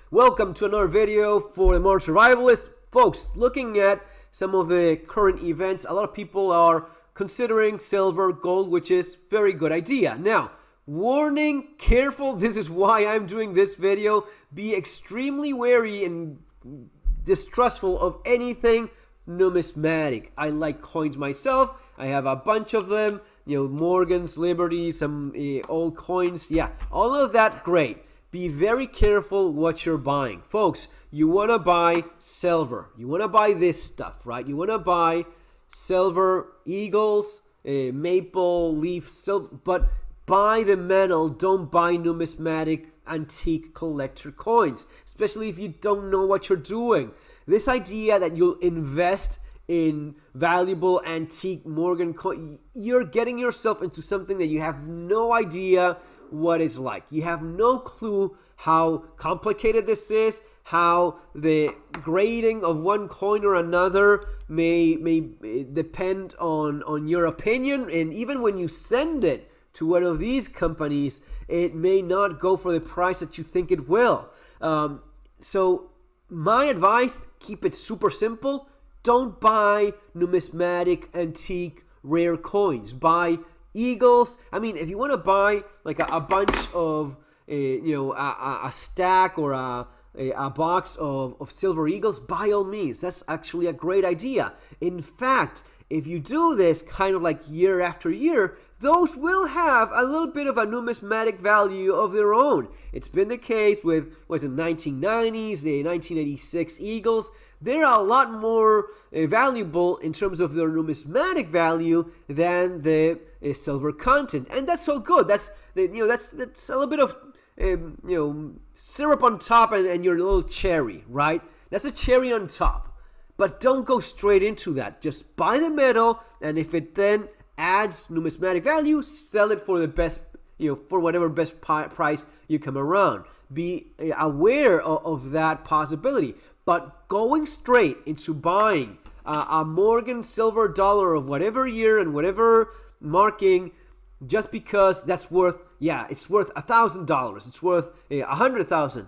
Welcome to another video for the Modern Survivalist. Folks, looking at some of the current events, a lot of people are considering silver, gold, which is a very good idea. Now, warning, careful, this is why I'm doing this video. Be extremely wary and distrustful of anything numismatic. I like coins myself. I have a bunch of them, Morgan's, Liberty, some old coins. Yeah, all of that, great. Be very careful what you're buying. Folks, you want to buy silver. You want to buy this stuff, right? You want to buy silver, eagles, maple leaf, silver, but buy the metal. Don't buy numismatic antique collector coins, especially if you don't know what you're doing. This idea that you'll invest in valuable antique Morgan coin, you're getting yourself into something that you have no idea what it's like. You have no clue how complicated this is, how the grading of one coin or another may depend on your opinion, and even when you send it to one of these companies, it may not go for the price that you think it will. So my advice, keep it super simple. Don't buy numismatic antique rare coins. Buy eagles. I mean, if you want to buy like a bunch of a stack or a box of silver eagles, by all means, that's actually a great idea. In fact, if you do this kind of like year after year, those will have a little bit of a numismatic value of their own. It's been the case with, what is it, 1990s, the 1986 Eagles. They're a lot more valuable in terms of their numismatic value than the silver content, and that's so good. That's that's a little bit of syrup on top and your little cherry, right? That's a cherry on top. But don't go straight into that. Just buy the metal, and if it then adds numismatic value, sell it for the best, for whatever best price you come around. Be aware of that possibility. But going straight into buying a Morgan silver dollar of whatever year and whatever marking, just because that's worth, it's worth $1,000, it's worth $100,000.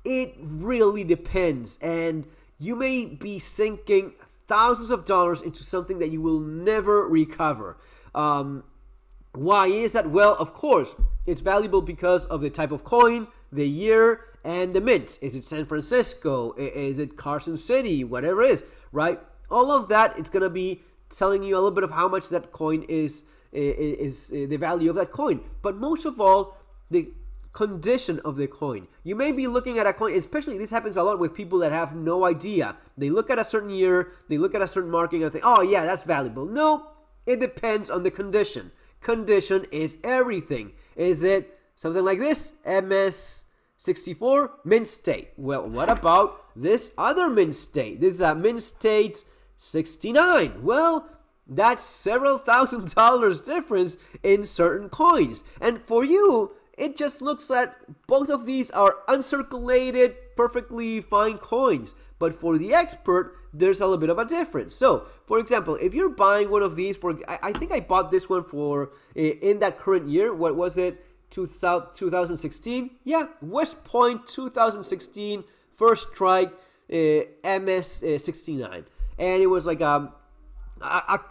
It really depends, and you may be sinking thousands of dollars into something that you will never recover. Why is that? Well, of course, it's valuable because of the type of coin, the year, and the mint. Is it San Francisco? Is it Carson City? Whatever it is, right? All of that, it's going to be telling you a little bit of how much that coin is the value of that coin. But most of all, the condition of the coin. You may be looking at a coin, especially this happens a lot with people that have no idea. They look at a certain year, they look at a certain marking and think, oh yeah, that's valuable. No, it depends on the condition. Condition is everything. Is it something like this? MS64 mint state. Well, what about this other mint state? This is a mint state 69. Well, that's several $1,000s difference in certain coins. And for you, it just looks like both of these are uncirculated, perfectly fine coins. But for the expert, there's a little bit of a difference. So, for example, if you're buying one of these, I think I bought this one for, in that current year, what was it, 2016? Yeah, West Point 2016, first strike, MS69. And it was like a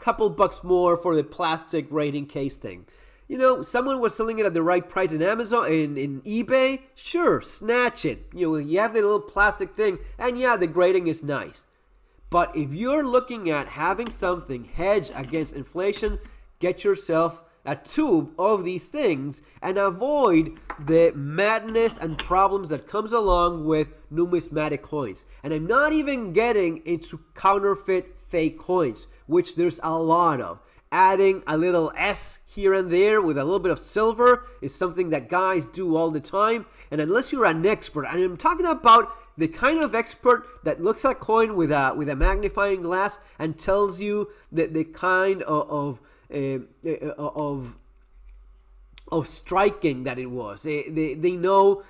couple bucks more for the plastic rating case thing. Someone was selling it at the right price in Amazon, in eBay, sure, snatch it. You have the little plastic thing, and yeah, the grading is nice. But if you're looking at having something hedge against inflation, get yourself a tube of these things and avoid the madness and problems that comes along with numismatic coins. And I'm not even getting into counterfeit fake coins, which there's a lot of. Adding a little S here and there with a little bit of silver is something that guys do all the time. And unless you're an expert, and I'm talking about the kind of expert that looks at a coin with a magnifying glass and tells you that the kind of striking that it was. They know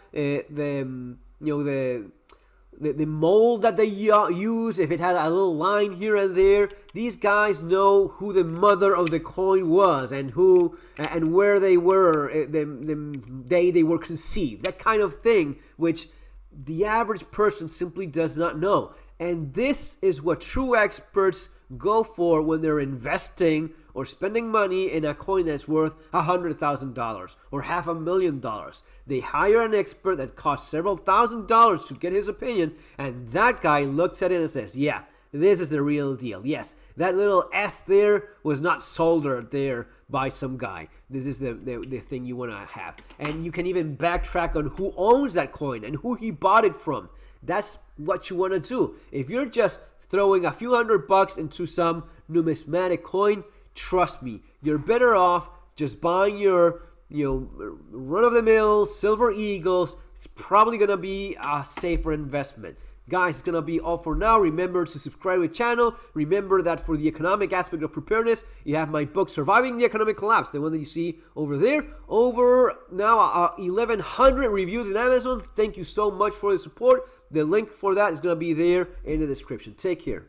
the mold that they use, if it had a little line here and there. These guys know who the mother of the coin was and who and where they were the day they were conceived. That kind of thing, which the average person simply does not know. And this is what true experts go for when they're investing or spending money in a coin that's worth $100,000 or $500,000. They hire an expert that costs several $1,000s to get his opinion, and that guy looks at it and says, yeah, this is the real deal. Yes, that little S there was not soldered there by some guy. This is the thing you want to have. And you can even backtrack on who owns that coin and who he bought it from. That's what you want to do. If you're just throwing a few $100 into some numismatic coin, trust me, you're better off just buying your run-of-the-mill Silver Eagles. It's probably going to be a safer investment. Guys, it's going to be all for now. Remember to subscribe to the channel. Remember that for the economic aspect of preparedness, you have my book, Surviving the Economic Collapse, the one that you see over there. Over now 1,100 reviews in Amazon. Thank you so much for the support. The link for that is going to be there in the description. Take care.